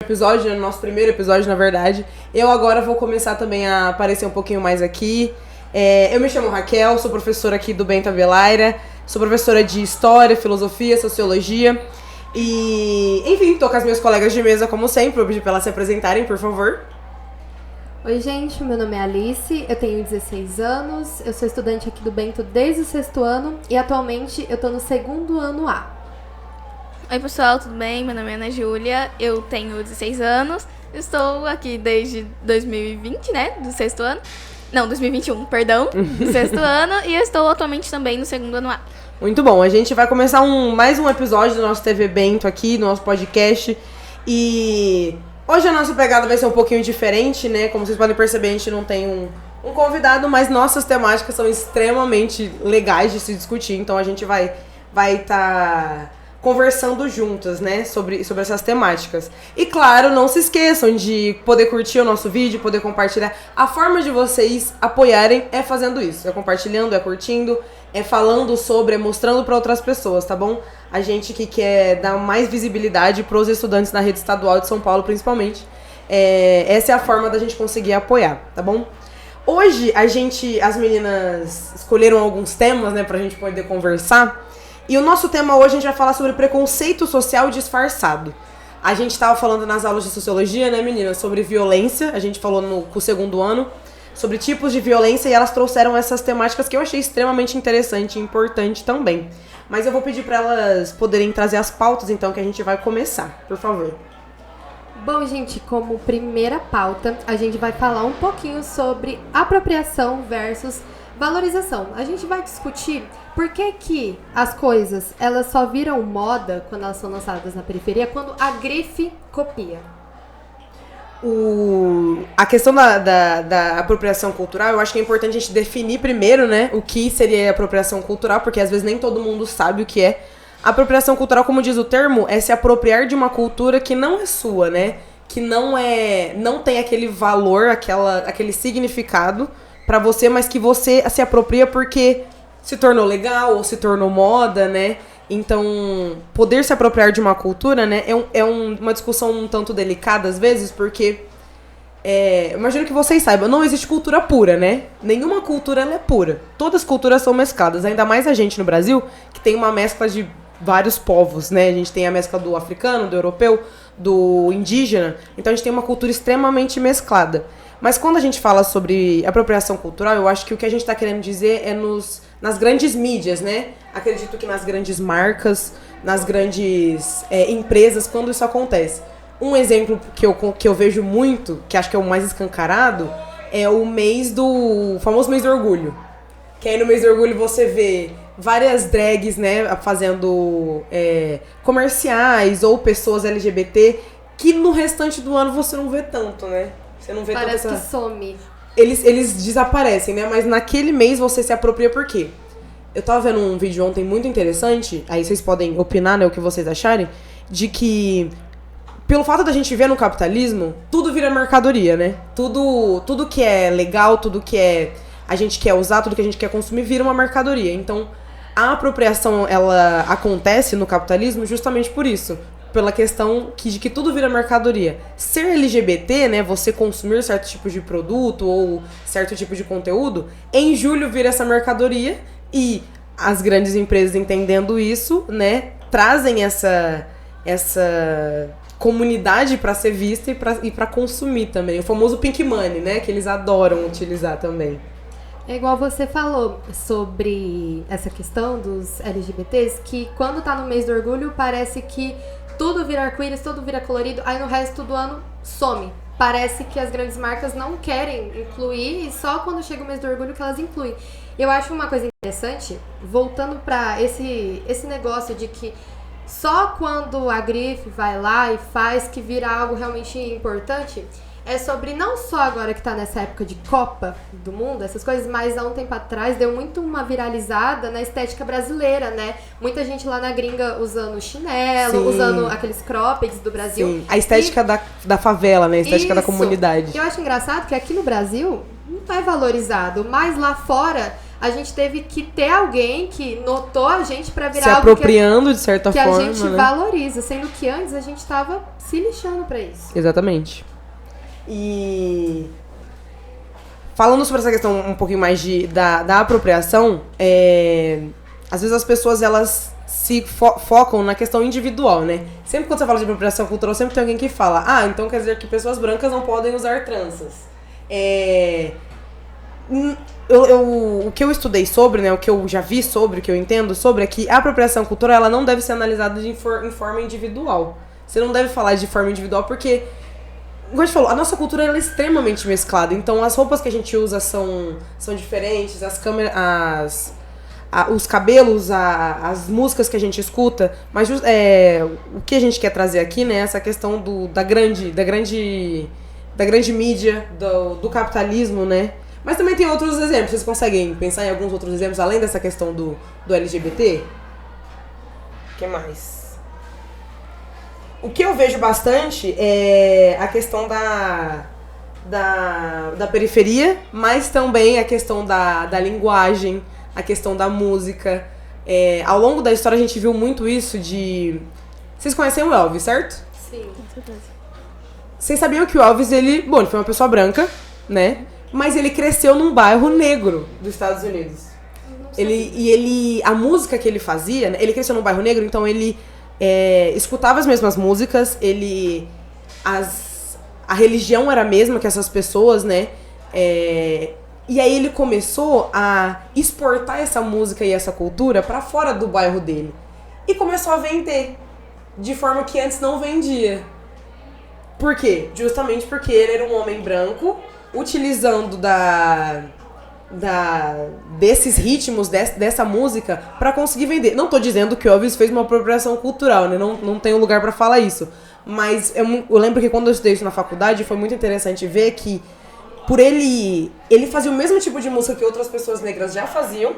episódio, no nosso primeiro episódio, na verdade. Eu agora vou começar também a aparecer um pouquinho mais aqui. Eu me chamo Raquel, sou professora aqui do Bento Avelaira, sou professora de História, Filosofia, Sociologia e, enfim, tô com as minhas colegas de mesa como sempre, vou pedir pra elas se apresentarem, por favor. Oi gente, meu nome é Alice, eu tenho 16 anos, eu sou estudante aqui do Bento desde o 6º ano e atualmente eu tô no 2º ano A. Oi pessoal, tudo bem? Meu nome é Ana Júlia, eu tenho 16 anos, estou aqui desde 2020, né, do 6º ano. Não, 2021, perdão, do 6º ano, e eu estou atualmente também no 2º ano A. Muito bom, a gente vai começar mais um episódio do nosso TV Bento aqui, do nosso podcast, e hoje a nossa pegada vai ser um pouquinho diferente, né, como vocês podem perceber, a gente não tem um convidado, mas nossas temáticas são extremamente legais de se discutir, então a gente vai estar conversando juntas, né, sobre essas temáticas. E claro, não se esqueçam de poder curtir o nosso vídeo, poder compartilhar. A forma de vocês apoiarem é fazendo isso, é compartilhando, é curtindo, é falando sobre, é mostrando para outras pessoas, tá bom? A gente que quer dar mais visibilidade pros estudantes na rede estadual de São Paulo, principalmente. Essa é a forma da gente conseguir apoiar, tá bom? Hoje, as meninas escolheram alguns temas, né, pra gente poder conversar. E o nosso tema hoje a gente vai falar sobre preconceito social disfarçado. A gente estava falando nas aulas de sociologia, né, meninas, sobre violência. A gente falou com o 2º ano sobre tipos de violência e elas trouxeram essas temáticas que eu achei extremamente interessante e importante também. Mas eu vou pedir para elas poderem trazer as pautas, então, que a gente vai começar. Por favor. Bom, gente, como primeira pauta, a gente vai falar um pouquinho sobre apropriação versus valorização. A gente vai discutir por que as coisas elas só viram moda quando elas são lançadas na periferia, quando a grife copia. A questão da apropriação cultural, eu acho que é importante a gente definir primeiro, né, o que seria apropriação cultural, porque às vezes nem todo mundo sabe o que é. Apropriação cultural, como diz o termo, é se apropriar de uma cultura que não é sua, né, que não tem aquele valor, aquele significado pra você, mas que você se apropria porque se tornou legal ou se tornou moda, né? Então, poder se apropriar de uma cultura, né, é uma discussão um tanto delicada às vezes, porque imagino que vocês saibam, não existe cultura pura, né? Nenhuma cultura ela é pura. Todas as culturas são mescladas, ainda mais a gente no Brasil, que tem uma mescla de vários povos, né? A gente tem a mescla do africano, do europeu, do indígena, então a gente tem uma cultura extremamente mesclada. Mas quando a gente fala sobre apropriação cultural, eu acho que o que a gente está querendo dizer é nas grandes mídias, né? Acredito que nas grandes marcas, nas grandes empresas, quando isso acontece. Um exemplo que eu vejo muito, que acho que é o mais escancarado, é o famoso mês do orgulho. Que aí no mês do orgulho você vê várias drags, né, fazendo comerciais ou pessoas LGBT, que no restante do ano você não vê tanto, né? Você não vê Parece que some. Eles desaparecem, né? Mas naquele mês você se apropria por quê? Eu tava vendo um vídeo ontem muito interessante, aí vocês podem opinar, né, o que vocês acharem, de que pelo fato da gente ver no capitalismo, tudo vira mercadoria, né? Tudo que é legal, tudo que a gente quer usar, tudo que a gente quer consumir vira uma mercadoria. Então, a apropriação, ela acontece no capitalismo justamente por isso. Pela questão de que tudo vira mercadoria. Ser LGBT, né, você consumir certo tipo de produto ou certo tipo de conteúdo, em julho vira essa mercadoria e as grandes empresas entendendo isso, né, trazem essa comunidade para ser vista e para consumir também. O famoso pink money, né, que eles adoram utilizar também. É igual você falou sobre essa questão dos LGBTs, que quando tá no mês do orgulho parece que tudo vira arco-íris, tudo vira colorido, aí no resto do ano some. Parece que as grandes marcas não querem incluir e só quando chega o mês do orgulho que elas incluem. Eu acho uma coisa interessante, voltando pra esse negócio de que só quando a grife vai lá e faz que vira algo realmente importante, é sobre não só agora que tá nessa época de Copa do Mundo, essas coisas, mas há um tempo atrás deu muito uma viralizada na estética brasileira, né? Muita gente lá na gringa usando chinelo, sim, usando aqueles croppeds do Brasil. Sim, a estética da favela, né? A estética da comunidade. Eu acho engraçado que aqui no Brasil não é valorizado, mas lá fora a gente teve que ter alguém que notou a gente pra virar Se algo apropriando, de certa que forma, a gente né? valoriza, sendo que antes a gente tava se lixando pra isso. Exatamente. E falando sobre essa questão um pouquinho mais da apropriação, às vezes as pessoas, elas se focam na questão individual, né? Sempre quando você fala de apropriação cultural, sempre tem alguém que fala, então quer dizer que pessoas brancas não podem usar tranças. O que eu estudei sobre, né, o que eu já vi sobre, o que eu entendo sobre, é que a apropriação cultural, ela não deve ser analisada em forma individual. Você não deve falar de forma individual porque, como a gente falou, a nossa cultura, ela é extremamente mesclada. Então as roupas que a gente usa são diferentes, os cabelos, as músicas que a gente escuta, mas o que a gente quer trazer aqui, né, essa questão da grande mídia, do capitalismo, né? Mas também tem outros exemplos. Vocês conseguem pensar em alguns outros exemplos além dessa questão do LGBT? O que mais? O que eu vejo bastante é a questão da periferia, mas também a questão da linguagem, a questão da música. Ao longo da história a gente viu muito isso de... Vocês conhecem o Elvis, certo? Sim. Com certeza. Vocês sabiam que o Elvis, ele foi uma pessoa branca, né? Mas ele cresceu num bairro negro dos Estados Unidos. A música que ele fazia, né? Ele cresceu num bairro negro, então ele escutava as mesmas músicas, a religião era a mesma que essas pessoas, né? E aí ele começou a exportar essa música e essa cultura pra fora do bairro dele. E começou a vender de forma que antes não vendia. Por quê? Justamente porque ele era um homem branco, utilizando desses ritmos, dessa música, pra conseguir vender. Não tô dizendo que o Elvis fez uma apropriação cultural, né? Não tenho lugar pra falar isso. Mas eu lembro que quando eu estudei isso na faculdade, foi muito interessante ver que por ele fazia o mesmo tipo de música que outras pessoas negras já faziam,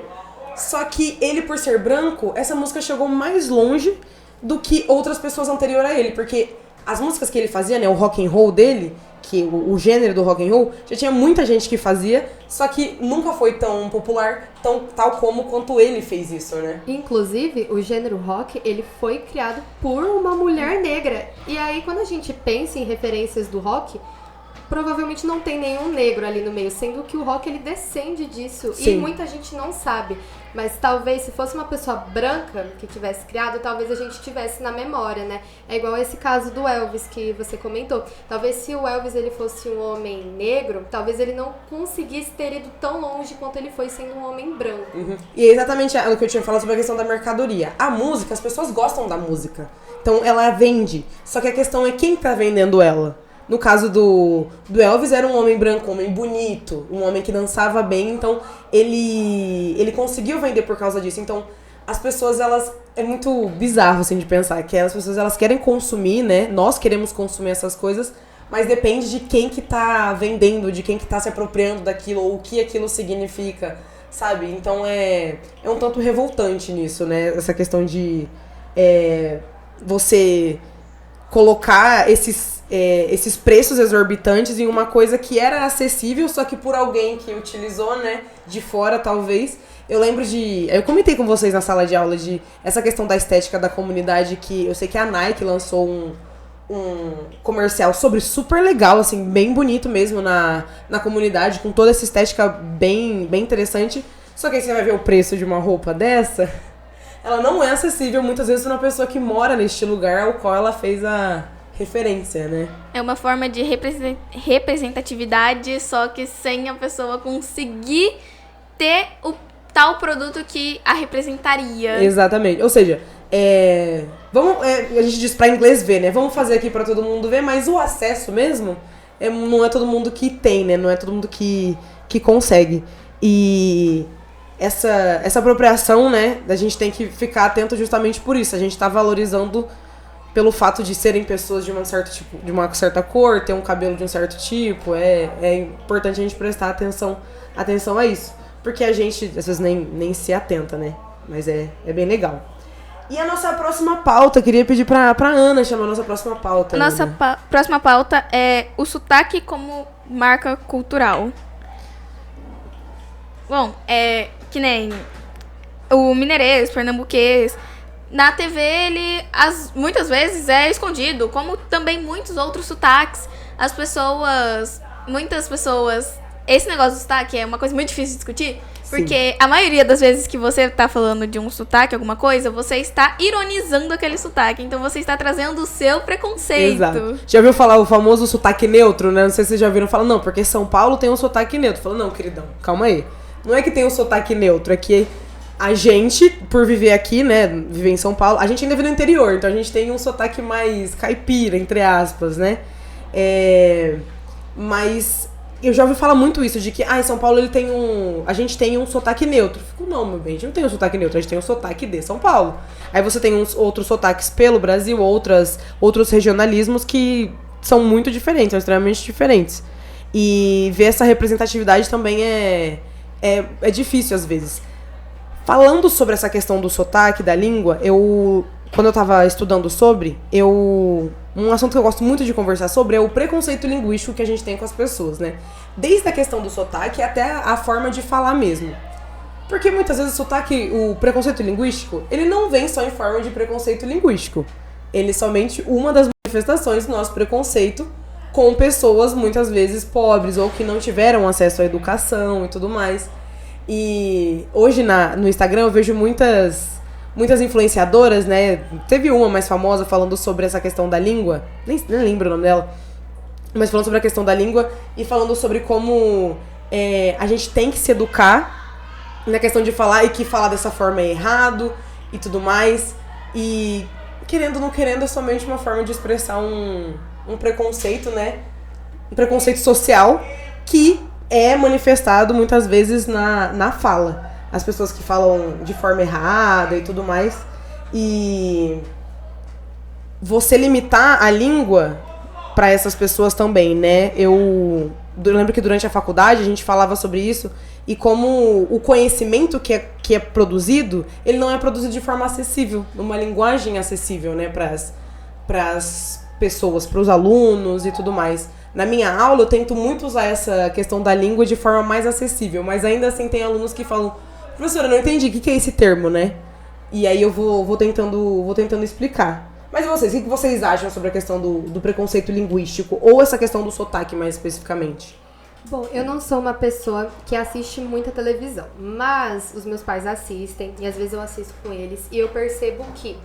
só que ele, por ser branco, essa música chegou mais longe do que outras pessoas anteriores a ele, porque as músicas que ele fazia, né, o rock and roll dele, que o gênero do rock and roll, já tinha muita gente que fazia, só que nunca foi tão popular, tal como quanto ele fez isso, né? Inclusive, o gênero rock, ele foi criado por uma mulher negra. E aí, quando a gente pensa em referências do rock, provavelmente não tem nenhum negro ali no meio, sendo que o rock, ele descende disso. Sim. E muita gente não sabe. Mas talvez, se fosse uma pessoa branca que tivesse criado, talvez a gente tivesse na memória, né? É igual esse caso do Elvis que você comentou. Talvez se o Elvis, ele fosse um homem negro, talvez ele não conseguisse ter ido tão longe quanto ele foi sendo um homem branco. Uhum. E é exatamente o que eu tinha falado sobre a questão da mercadoria. A música, as pessoas gostam da música. Então ela vende. Só que a questão é quem tá vendendo ela. No caso do Elvis, era um homem branco, um homem bonito, um homem que dançava bem, então ele conseguiu vender por causa disso. Então, as pessoas, elas... É muito bizarro, assim, de pensar que as pessoas, elas querem consumir, né? Nós queremos consumir essas coisas, mas depende de quem que tá vendendo, de quem que tá se apropriando daquilo, ou o que aquilo significa, sabe? Então, é um tanto revoltante nisso, né? Essa questão de você colocar esses preços exorbitantes em uma coisa que era acessível, só que por alguém que utilizou, né, de fora, talvez. Eu lembro eu comentei com vocês na sala de aula de essa questão da estética da comunidade, que eu sei que a Nike lançou um comercial super legal, assim, bem bonito mesmo na comunidade, com toda essa estética bem interessante. Só que aí você vai ver o preço de uma roupa dessa, ela não é acessível muitas vezes para uma pessoa que mora neste lugar ao qual ela fez a referência, né? É uma forma de representatividade, só que sem a pessoa conseguir ter o tal produto que a representaria. Exatamente. Ou seja, a gente diz pra inglês ver, né? Vamos fazer aqui pra todo mundo ver, mas o acesso mesmo não é todo mundo que tem, né? Não é todo mundo que consegue. E essa apropriação, né? A gente tem que ficar atento justamente por isso. A gente tá valorizando pelo fato de serem pessoas de uma certa cor, ter um cabelo de um certo tipo. É importante a gente prestar atenção a isso. Porque a gente, às vezes, nem se atenta, né? Mas é bem legal. E a nossa próxima pauta, queria pedir pra Ana chamar a nossa próxima pauta. A nossa próxima pauta é o sotaque como marca cultural. Bom, que nem o mineirês, pernambuquês, na TV ele muitas vezes é escondido, como também muitos outros sotaques. Muitas pessoas, esse negócio do sotaque é uma coisa muito difícil de discutir, porque a maioria das vezes que você tá falando de um sotaque, alguma coisa, você está ironizando aquele sotaque, então você está trazendo o seu preconceito. Exato. Já ouviu falar o famoso sotaque neutro, né? Não sei se vocês já ouviram falar, não, porque São Paulo tem um sotaque neutro. Fala, não, queridão, calma aí. Não é que tem um sotaque neutro, é que a gente, por viver aqui, né, viver em São Paulo, a gente ainda vive no interior, então a gente tem um sotaque mais caipira, entre aspas, né? Mas eu já ouvi falar muito isso, de que, em São Paulo a gente tem um sotaque neutro. Eu fico, não, meu bem, a gente não tem um sotaque neutro, a gente tem um sotaque de São Paulo. Aí você tem outros sotaques pelo Brasil, outros regionalismos que são muito diferentes, são extremamente diferentes. E ver essa representatividade também é difícil às vezes. Falando sobre essa questão do sotaque, da língua, quando eu tava estudando um assunto que eu gosto muito de conversar sobre é o preconceito linguístico que a gente tem com as pessoas, né? Desde a questão do sotaque até a forma de falar mesmo. Porque muitas vezes o preconceito linguístico, ele não vem só em forma de preconceito linguístico. Ele é somente uma das manifestações do nosso preconceito com pessoas, muitas vezes, pobres ou que não tiveram acesso à educação e tudo mais. E hoje no Instagram eu vejo muitas influenciadoras, né? Teve uma mais famosa falando sobre essa questão da língua, nem lembro o nome dela, mas falando sobre a questão da língua e falando sobre como a gente tem que se educar na questão de falar e que falar dessa forma é errado e tudo mais. E querendo ou não querendo é somente uma forma de expressar um preconceito, né? Um preconceito social que é manifestado muitas vezes na fala. As pessoas que falam de forma errada e tudo mais. E você limitar a língua para essas pessoas também, né? Eu lembro que durante a faculdade a gente falava sobre isso e como o conhecimento que é produzido, ele não é produzido de forma acessível, numa linguagem acessível, né? Para as pessoas, para os alunos e tudo mais. Na minha aula eu tento muito usar essa questão da língua de forma mais acessível, mas ainda assim tem alunos que falam: professora, eu não entendi, o que é esse termo, né? E aí eu vou tentando explicar. Mas e vocês, o que vocês acham sobre a questão do preconceito linguístico? Ou essa questão do sotaque, mais especificamente? Bom, eu não sou uma pessoa que assiste muita televisão, mas os meus pais assistem, e às vezes eu assisto com eles, e eu percebo que,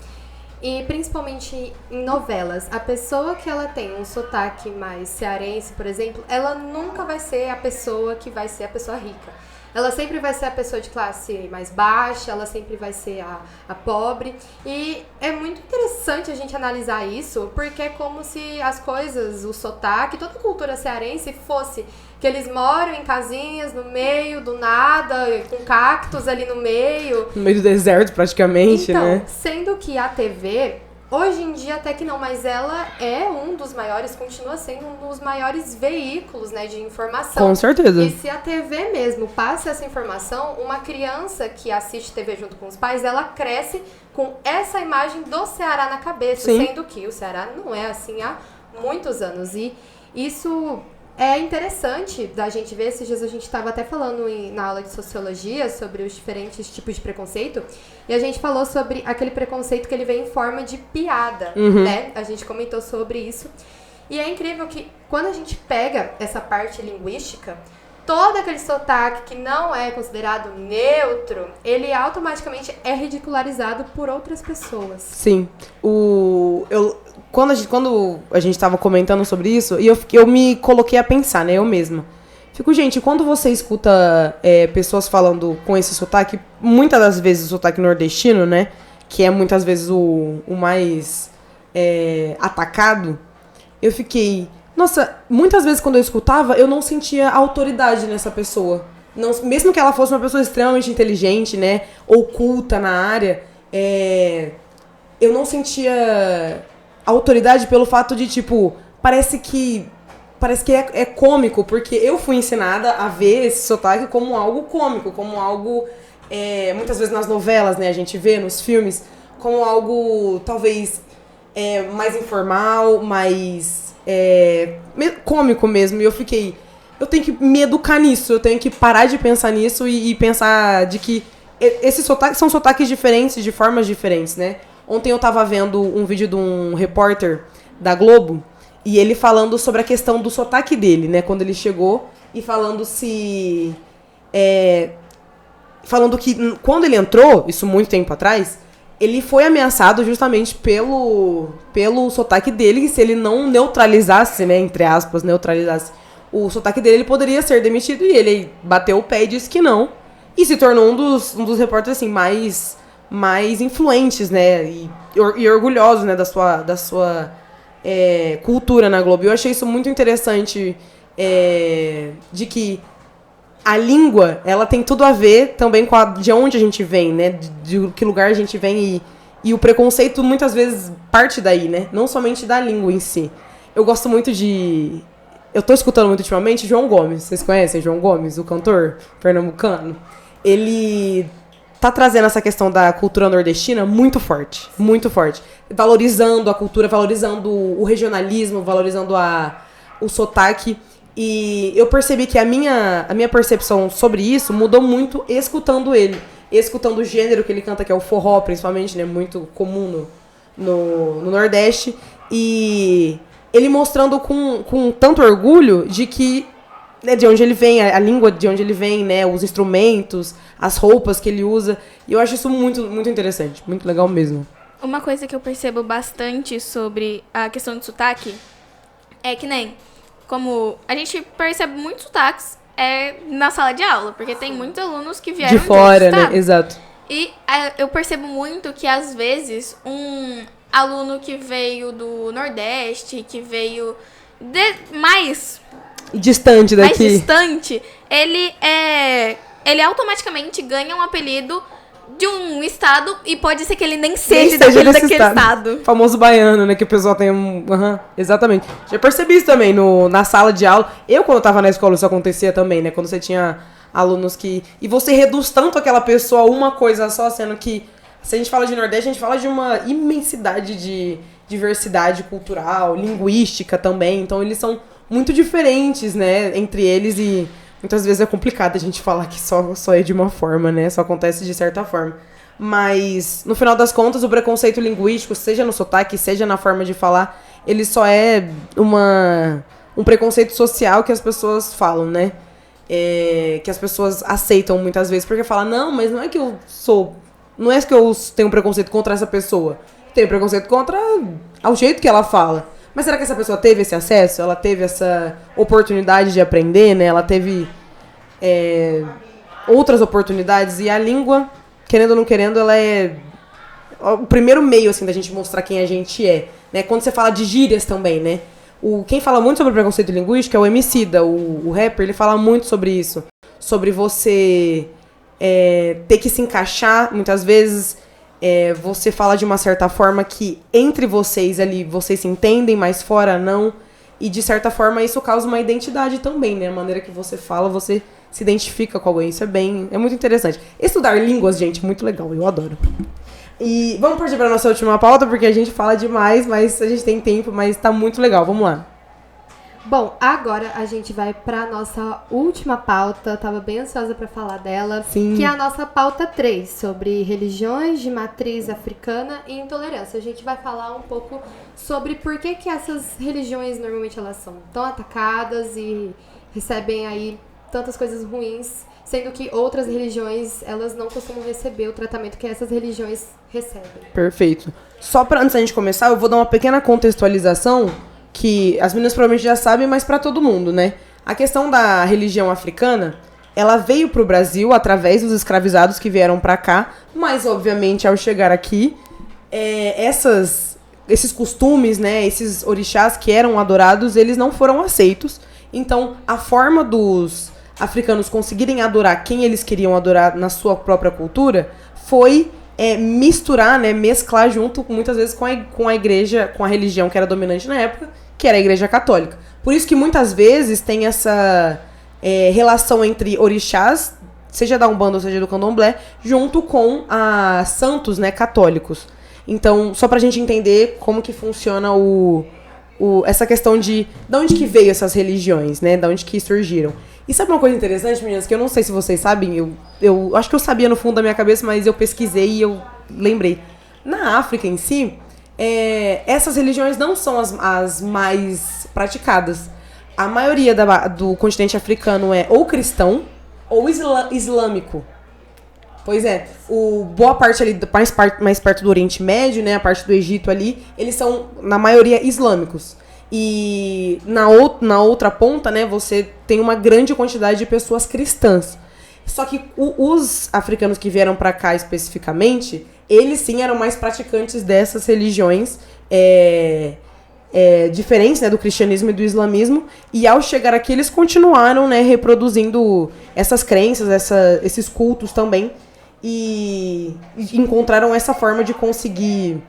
e principalmente em novelas, a pessoa que ela tem um sotaque mais cearense, por exemplo, ela nunca vai ser a pessoa que vai ser a pessoa rica. Ela sempre vai ser a pessoa de classe mais baixa, ela sempre vai ser a pobre. E é muito interessante a gente analisar isso, porque é como se as coisas, o sotaque, toda a cultura cearense fosse que eles moram em casinhas no meio do nada, com cactos ali no meio. No meio do deserto, praticamente, então, né? Sendo que a TV... Hoje em dia até que não, mas ela é um dos maiores, continua sendo um dos maiores veículos, né, de informação. Com certeza. E se a TV mesmo passa essa informação, uma criança que assiste TV junto com os pais, ela cresce com essa imagem do Ceará na cabeça, Sim. Sendo que o Ceará não é assim há muitos anos. E isso é interessante da gente ver. Esses dias a gente estava até falando na aula de sociologia sobre os diferentes tipos de preconceito, e a gente falou sobre aquele preconceito que ele vem em forma de piada, né? A gente comentou sobre isso. E é incrível que quando a gente pega essa parte linguística, todo aquele sotaque que não é considerado neutro, ele automaticamente é ridicularizado por outras pessoas. Sim. Quando a gente tava comentando sobre isso, e eu me coloquei a pensar, né, eu mesma. Fico, gente, quando você escuta pessoas falando com esse sotaque, muitas das vezes o sotaque nordestino, né, que é muitas vezes o mais atacado, eu fiquei... Nossa, muitas vezes quando eu escutava, eu não sentia autoridade nessa pessoa. Não, mesmo que ela fosse uma pessoa extremamente inteligente, né, ou culta na área, eu não sentia autoridade pelo fato de, tipo, parece que é cômico, porque eu fui ensinada a ver esse sotaque como algo cômico, como algo, muitas vezes nas novelas, né, a gente vê nos filmes, como algo, talvez, mais informal, mais cômico mesmo. E eu fiquei, eu tenho que me educar nisso, eu tenho que parar de pensar nisso e pensar de que esses sotaques são sotaques diferentes, de formas diferentes, né? Ontem eu tava vendo um vídeo de um repórter da Globo e ele falando sobre a questão do sotaque dele, né? Quando ele chegou e falando falando que quando ele entrou, isso muito tempo atrás, ele foi ameaçado justamente pelo sotaque dele, e se ele não neutralizasse, né, entre aspas, neutralizasse o sotaque dele, ele poderia ser demitido, e ele bateu o pé e disse que não, e se tornou um dos repórteres, assim, mais influentes, né, e orgulhosos, né, da sua cultura na Globo. Eu achei isso muito interessante, de que a língua, ela tem tudo a ver também com de onde a gente vem, né? De que lugar a gente vem e o preconceito muitas vezes parte daí, né? Não somente da língua em si. Eu gosto muito de... Eu tô escutando muito ultimamente João Gomes. Vocês conhecem João Gomes, o cantor pernambucano? Ele tá trazendo essa questão da cultura nordestina muito forte. Muito forte. Valorizando a cultura, valorizando o regionalismo, valorizando o sotaque. E eu percebi que a minha percepção sobre isso mudou muito escutando ele. Escutando o gênero que ele canta, que é o forró, principalmente, né? Muito comum no Nordeste. E ele mostrando com tanto orgulho de que, né, de onde ele vem, a língua de onde ele vem, né? Os instrumentos, as roupas que ele usa. E eu acho isso muito, muito interessante. Muito legal mesmo. Uma coisa que eu percebo bastante sobre a questão do sotaque é que nem... Como a gente percebe muitos sotaques na sala de aula, porque tem muitos alunos que vieram de fora, né? Exato. E eu percebo muito que, às vezes, um aluno que veio do Nordeste, que veio mais distante daqui, mais distante, ele automaticamente ganha um apelido de um estado e pode ser que ele nem seja daquele estado. Famoso baiano, né? Que o pessoal tem exatamente. Já percebi isso também na sala de aula. Quando eu tava na escola, isso acontecia também, né? Quando você tinha alunos que... E você reduz tanto aquela pessoa a uma coisa só, sendo que... Se a gente fala de Nordeste, a gente fala de uma imensidade de diversidade cultural, linguística também. Então, eles são muito diferentes, né? Entre eles e... Muitas vezes é complicado a gente falar que só é de uma forma, né? Só acontece de certa forma. Mas, no final das contas, o preconceito linguístico, seja no sotaque, seja na forma de falar, ele só é um preconceito social que as pessoas falam, né? Que as pessoas aceitam muitas vezes, porque falam, não, mas não é que eu sou... Não é que eu tenho preconceito contra essa pessoa. Tenho preconceito contra o jeito que ela fala. Mas será que essa pessoa teve esse acesso? Ela teve essa oportunidade de aprender, né? Ela teve outras oportunidades. E a língua, querendo ou não querendo, ela é o primeiro meio, assim, da gente mostrar quem a gente é. Né? Quando você fala de gírias também, né? Quem fala muito sobre preconceito linguístico é o Emicida, o rapper. Ele fala muito sobre isso. Sobre você ter que se encaixar, muitas vezes... você fala de uma certa forma que entre vocês ali, vocês se entendem, mas fora não. E de certa forma isso causa uma identidade também, né? A maneira que você fala, você se identifica com alguém. Isso é muito interessante. Estudar línguas, gente, é muito legal. Eu adoro. E vamos partir para a nossa última pauta, porque a gente fala demais, mas a gente tem tempo, mas tá muito legal. Vamos lá. Bom, agora a gente vai pra nossa última pauta, tava bem ansiosa pra falar dela, Sim. Que é a nossa pauta 3, sobre religiões de matriz africana e intolerância. A gente vai falar um pouco sobre por que essas religiões normalmente elas são tão atacadas e recebem aí tantas coisas ruins, sendo que outras religiões, elas não costumam receber o tratamento que essas religiões recebem. Perfeito. Só pra antes da gente começar, eu vou dar uma pequena contextualização que as meninas provavelmente já sabem, mas para todo mundo, né? A questão da religião africana, ela veio pro Brasil através dos escravizados que vieram para cá, mas obviamente ao chegar aqui, esses costumes, né, esses orixás que eram adorados, eles não foram aceitos. Então, a forma dos africanos conseguirem adorar quem eles queriam adorar na sua própria cultura foi misturar, né, mesclar junto, muitas vezes, com a igreja, com a religião que era dominante na época, que era a igreja católica. Por isso que muitas vezes tem essa relação entre orixás, seja da Umbanda ou seja do Candomblé, junto com santos, né, católicos. Então, só pra gente entender como que funciona essa questão de onde que veio essas religiões, né? De onde que surgiram. E sabe uma coisa interessante, meninas, que eu não sei se vocês sabem, eu acho que eu sabia no fundo da minha cabeça, mas eu pesquisei e eu lembrei. Na África em si, essas religiões não são as mais praticadas. A maioria do continente africano é ou cristão ou islâmico. Pois é, boa parte ali, mais perto do Oriente Médio, né, a parte do Egito ali, eles são, na maioria, islâmicos. E na outra ponta, né, você tem uma grande quantidade de pessoas cristãs. Só que os africanos que vieram pra cá especificamente, eles sim eram mais praticantes dessas religiões diferentes, né, do cristianismo e do islamismo. E ao chegar aqui, eles continuaram, né, reproduzindo essas crenças, esses cultos também. E encontraram essa forma de conseguir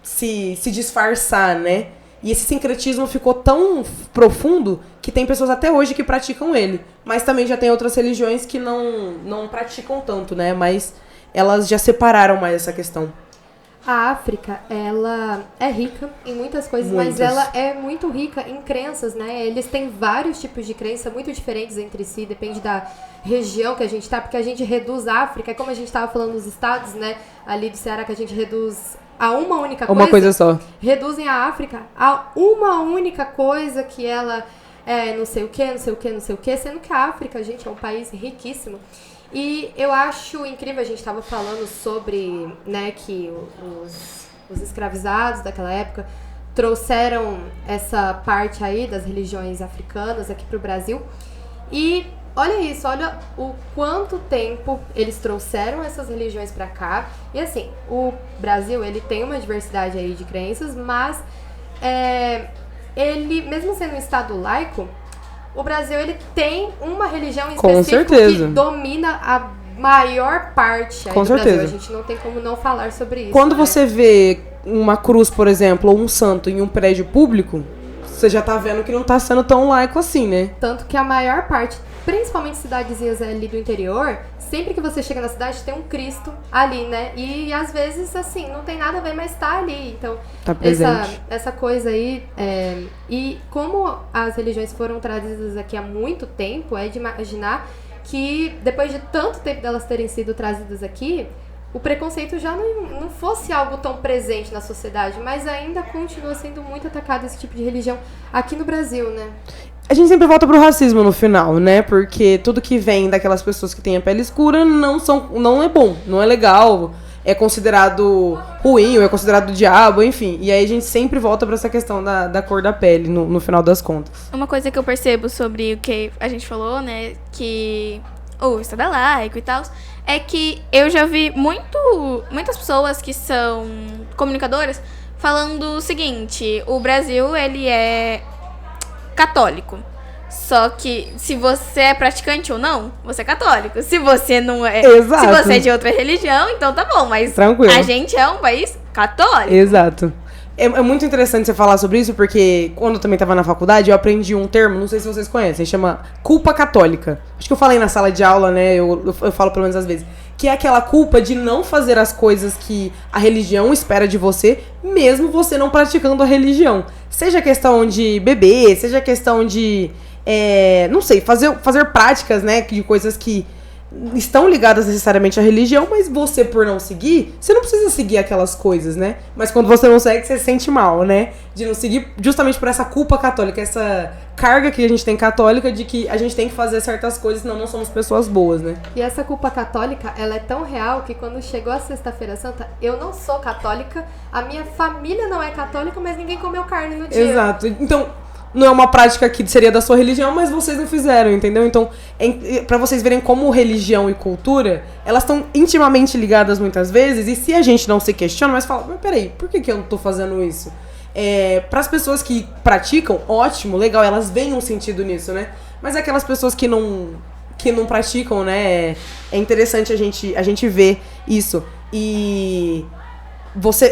se disfarçar, né? E esse sincretismo ficou tão profundo que tem pessoas até hoje que praticam ele. Mas também já tem outras religiões que não praticam tanto, né? Mas elas já separaram mais essa questão. A África, ela é rica em muitas coisas, Muitas. mas ela é muito rica em crenças, né? Eles têm vários tipos de crença muito diferentes entre si, depende da região que a gente tá, porque a gente reduz a África, é como a gente tava falando nos estados, né? Ali do Ceará, que a gente reduz a uma única coisa. Uma coisa só. Reduzem a África a uma única coisa que ela não sei o que, não sei o que, não sei o que, sendo que a África, gente, é um país riquíssimo. E eu acho incrível, a gente estava falando sobre, né, que os escravizados daquela época trouxeram essa parte aí das religiões africanas aqui para o Brasil. E olha isso, olha o quanto tempo eles trouxeram essas religiões para cá. E assim, o Brasil, ele tem uma diversidade aí de crenças, mas ele, mesmo sendo um estado laico, o Brasil, ele tem uma religião específica que domina a maior parte aí do Brasil. A gente não tem como não falar sobre isso. Quando você vê uma cruz, por exemplo, ou um santo em um prédio público, você já tá vendo que não tá sendo tão laico assim, né? Tanto que a maior parte, principalmente cidadezinhas ali do interior, sempre que você chega na cidade tem um Cristo ali, né? E às vezes, assim, não tem nada a ver, mas tá ali. Então, tá presente. Essa coisa aí. E como as religiões foram trazidas aqui há muito tempo, é de imaginar que depois de tanto tempo delas terem sido trazidas aqui, o preconceito já não fosse algo tão presente na sociedade, mas ainda continua sendo muito atacado esse tipo de religião aqui no Brasil, né? A gente sempre volta pro racismo no final, né? Porque tudo que vem daquelas pessoas que têm a pele escura não é bom, não é legal, é considerado ruim, ou é considerado diabo, enfim. E aí a gente sempre volta pra essa questão da cor da pele, no final das contas. Uma coisa que eu percebo sobre o que a gente falou, né? Que o Estado é laico e tal, é que eu já vi muitas pessoas que são comunicadoras falando o seguinte: o Brasil, ele é católico. Só que se você é praticante ou não, você é católico. Se você não é, Exato. Se você é de outra religião, então tá bom, mas tranquilo. A gente é um país católico. Exato. É muito interessante você falar sobre isso, porque quando eu também estava na faculdade, eu aprendi um termo, não sei se vocês conhecem, chama culpa católica. Acho que eu falei na sala de aula, né, eu falo pelo menos às vezes, que é aquela culpa de não fazer as coisas que a religião espera de você, mesmo você não praticando a religião. Seja questão de beber, seja questão de, não sei, fazer práticas, né, de coisas que estão ligadas necessariamente à religião, mas você, por não seguir, você não precisa seguir aquelas coisas, né? Mas quando você não segue, você se sente mal, né? De não seguir, justamente por essa culpa católica, essa carga que a gente tem católica de que a gente tem que fazer certas coisas, senão não somos pessoas boas, né? E essa culpa católica, ela é tão real que quando chegou a Sexta-feira Santa, eu não sou católica, a minha família não é católica, mas ninguém comeu carne no dia. Exato. Então, não é uma prática que seria da sua religião, mas vocês não fizeram, entendeu? Então, pra vocês verem como religião e cultura, elas estão intimamente ligadas muitas vezes, e se a gente não se questiona, mas fala, mas peraí, por que eu não tô fazendo isso? Para as pessoas que praticam, ótimo, legal, elas veem um sentido nisso, né? Mas aquelas pessoas que não praticam, né? É interessante a gente ver isso. E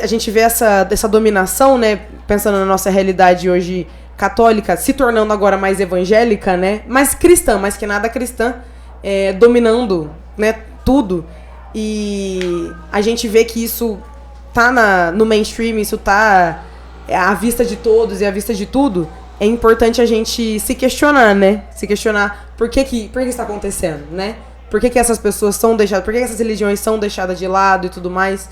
a gente vê essa dominação, né? Pensando na nossa realidade hoje católica, se tornando agora mais evangélica, né? Mais cristã, mais que nada cristã, dominando, né? Tudo. E a gente vê que isso tá no mainstream, isso tá à vista de todos e à vista de tudo, é importante a gente se questionar, né? Se questionar por que isso está acontecendo, né? Por que essas pessoas são deixadas, por que essas religiões são deixadas de lado e tudo mais.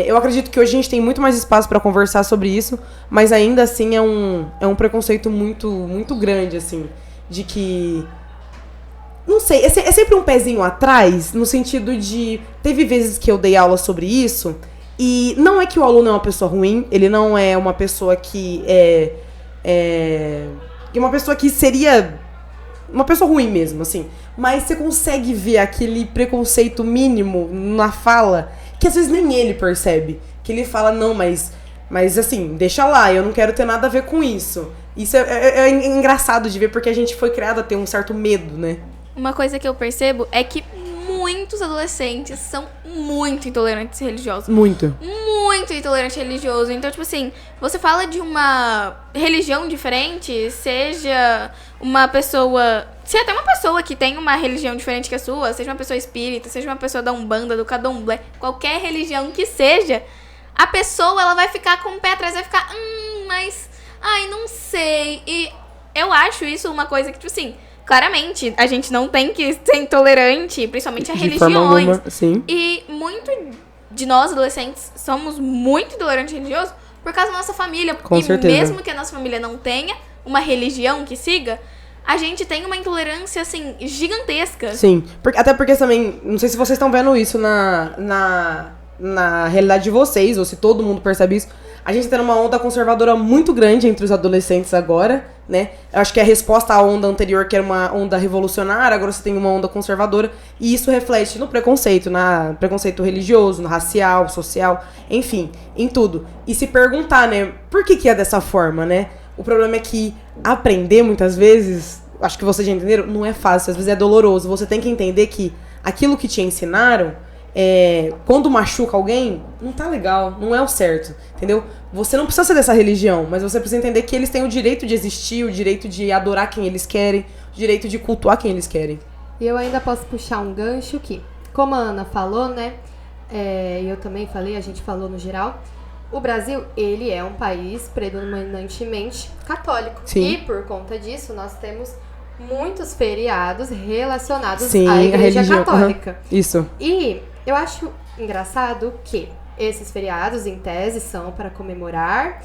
Eu acredito que hoje a gente tem muito mais espaço para conversar sobre isso, mas ainda assim é um preconceito muito, muito grande, assim, de que... Não sei, é sempre um pezinho atrás, no sentido de... Teve vezes que eu dei aula sobre isso, e não é que o aluno é uma pessoa ruim, ele não é uma pessoa que uma pessoa que seria uma pessoa ruim mesmo, assim. Mas você consegue ver aquele preconceito mínimo na fala, que às vezes nem ele percebe. Que ele fala, não, mas assim, deixa lá, eu não quero ter nada a ver com isso. Isso é engraçado de ver, porque a gente foi criado a ter um certo medo, né? Uma coisa que eu percebo é que muitos adolescentes são muito intolerantes religiosos. Muito Intolerante religioso. Então, tipo assim, você fala de uma religião diferente, seja uma pessoa... Se até uma pessoa que tem uma religião diferente que a sua, seja uma pessoa espírita, seja uma pessoa da Umbanda, do Candomblé, qualquer religião que seja, a pessoa, ela vai ficar com o pé atrás, vai ficar, mas... Ai, não sei. E eu acho isso uma coisa que, tipo assim... Claramente, a gente não tem que ser intolerante, principalmente a religiões. Sim. E muito de nós, adolescentes, somos muito intolerantes religiosos por causa da nossa família. Com e certeza. Mesmo que a nossa família não tenha uma religião que siga, a gente tem uma intolerância, assim, gigantesca. Sim. Até porque também, não sei se vocês estão vendo isso na realidade de vocês, ou se todo mundo percebe isso. A gente tá numa onda conservadora muito grande entre os adolescentes agora, né? Eu acho que é a resposta à onda anterior, que era uma onda revolucionária, agora você tem uma onda conservadora, e isso reflete no preconceito, preconceito religioso, no racial, social, enfim, em tudo. E se perguntar, né, por que é dessa forma, né? O problema é que aprender, muitas vezes, acho que vocês já entenderam, não é fácil, às vezes é doloroso. Você tem que entender que aquilo que te ensinaram, quando machuca alguém, não tá legal, não é o certo, entendeu? Você não precisa ser dessa religião, mas você precisa entender que eles têm o direito de existir, o direito de adorar quem eles querem, o direito de cultuar quem eles querem. E eu ainda posso puxar um gancho que, como a Ana falou, né, eu também falei, a gente falou no geral, o Brasil, ele é um país predominantemente católico. Sim. E por conta disso, nós temos muitos feriados relacionados Sim, à Igreja religião. Católica. Isso. E eu acho engraçado que esses feriados, em tese, são para comemorar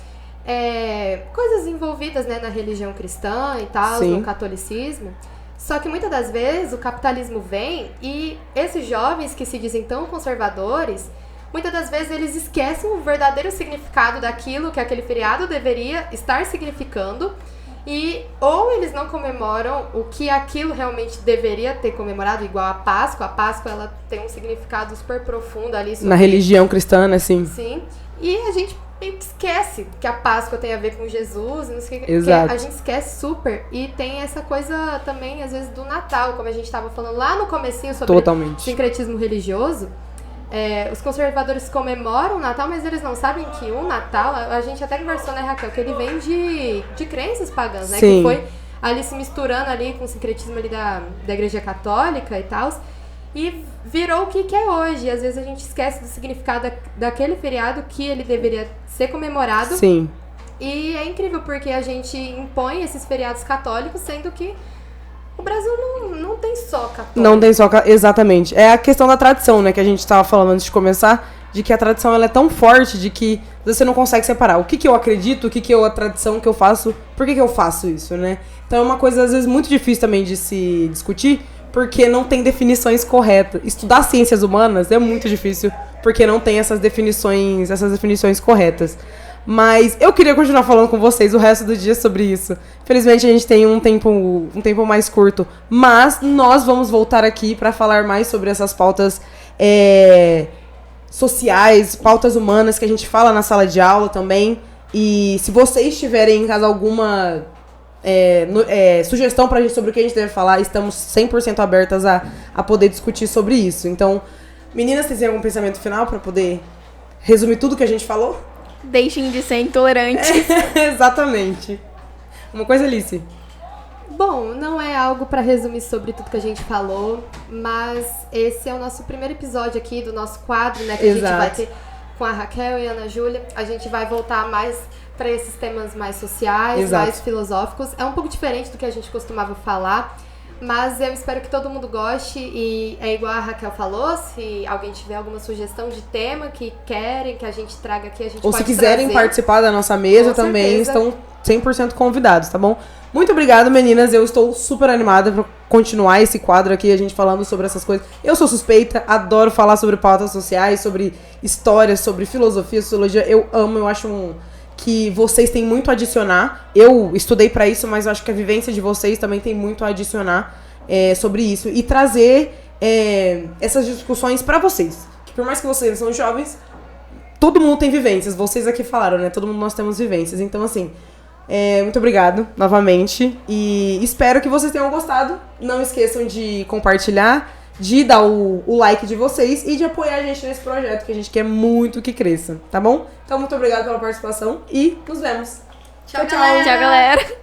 coisas envolvidas, né, na religião cristã e tal, Sim. no catolicismo. Só que muitas das vezes o capitalismo vem e esses jovens que se dizem tão conservadores, muitas das vezes eles esquecem o verdadeiro significado daquilo que aquele feriado deveria estar significando. E ou eles não comemoram o que aquilo realmente deveria ter comemorado, igual a Páscoa. A Páscoa, ela tem um significado super profundo ali. Na religião cristã, né, sim. Sim. E a gente meio que esquece que a Páscoa tem a ver com Jesus, não sei o que. Exato. A gente esquece super. E tem essa coisa também, às vezes, do Natal, como a gente estava falando lá no comecinho sobre Totalmente. sincretismo religioso. Os conservadores comemoram o Natal, mas eles não sabem que o Natal, a gente até conversou, né, Raquel, que ele vem de crenças pagãs, né? Sim. Que foi ali se misturando ali com o sincretismo ali da Igreja Católica e tal. E virou o que é hoje. E às vezes a gente esquece do significado daquele feriado que ele deveria ser comemorado. Sim. E é incrível porque a gente impõe esses feriados católicos, sendo que o Brasil não tem só católico. Não tem só... Exatamente. É a questão da tradição, né? Que a gente estava falando antes de começar. De que a tradição ela é tão forte de que você não consegue separar. O que eu acredito, o que é a tradição que eu faço. Por que eu faço isso, né? Então é uma coisa, às vezes, muito difícil também de se discutir. Porque não tem definições corretas. Estudar ciências humanas é muito difícil. Porque não tem essas definições corretas. Mas eu queria continuar falando com vocês o resto do dia sobre isso. Felizmente a gente tem um tempo mais curto. Mas nós vamos voltar aqui para falar mais sobre essas pautas sociais, pautas humanas que a gente fala na sala de aula também. E se vocês tiverem em casa alguma sugestão pra gente sobre o que a gente deve falar, estamos 100% abertas a poder discutir sobre isso. Então, meninas, vocês têm algum pensamento final para poder resumir tudo que a gente falou? Deixem de ser intolerantes. Exatamente. Uma coisa, Alice. Bom, não é algo pra resumir sobre tudo que a gente falou, mas esse é o nosso primeiro episódio aqui do nosso quadro, né? Que Exato. a gente vai ter com a Raquel e a Ana Júlia, a gente vai voltar mais para esses temas mais sociais, Exato. mais filosóficos. É um pouco diferente do que a gente costumava falar, mas eu espero que todo mundo goste e é igual a Raquel falou, se alguém tiver alguma sugestão de tema que querem que a gente traga aqui, a gente Ou pode se quiserem trazer. participar da nossa mesa Com também, certeza. estão 100% convidados, tá bom? Muito obrigada, meninas. Eu estou super animada pra continuar esse quadro aqui, a gente falando sobre essas coisas. Eu sou suspeita, adoro falar sobre pautas sociais, sobre histórias, sobre filosofia, sociologia. Eu amo, eu acho que vocês têm muito a adicionar. Eu estudei pra isso, mas eu acho que a vivência de vocês também tem muito a adicionar sobre isso. E trazer essas discussões pra vocês. Que por mais que vocês são jovens, todo mundo tem vivências. Vocês aqui falaram, né? Todo mundo nós temos vivências. Então, assim, muito obrigado novamente. E espero que vocês tenham gostado. Não esqueçam de compartilhar, de dar o like de vocês e de apoiar a gente nesse projeto, que a gente quer muito que cresça, tá bom? Então, muito obrigada pela participação e nos vemos. Tchau, galera! Tchau, galera.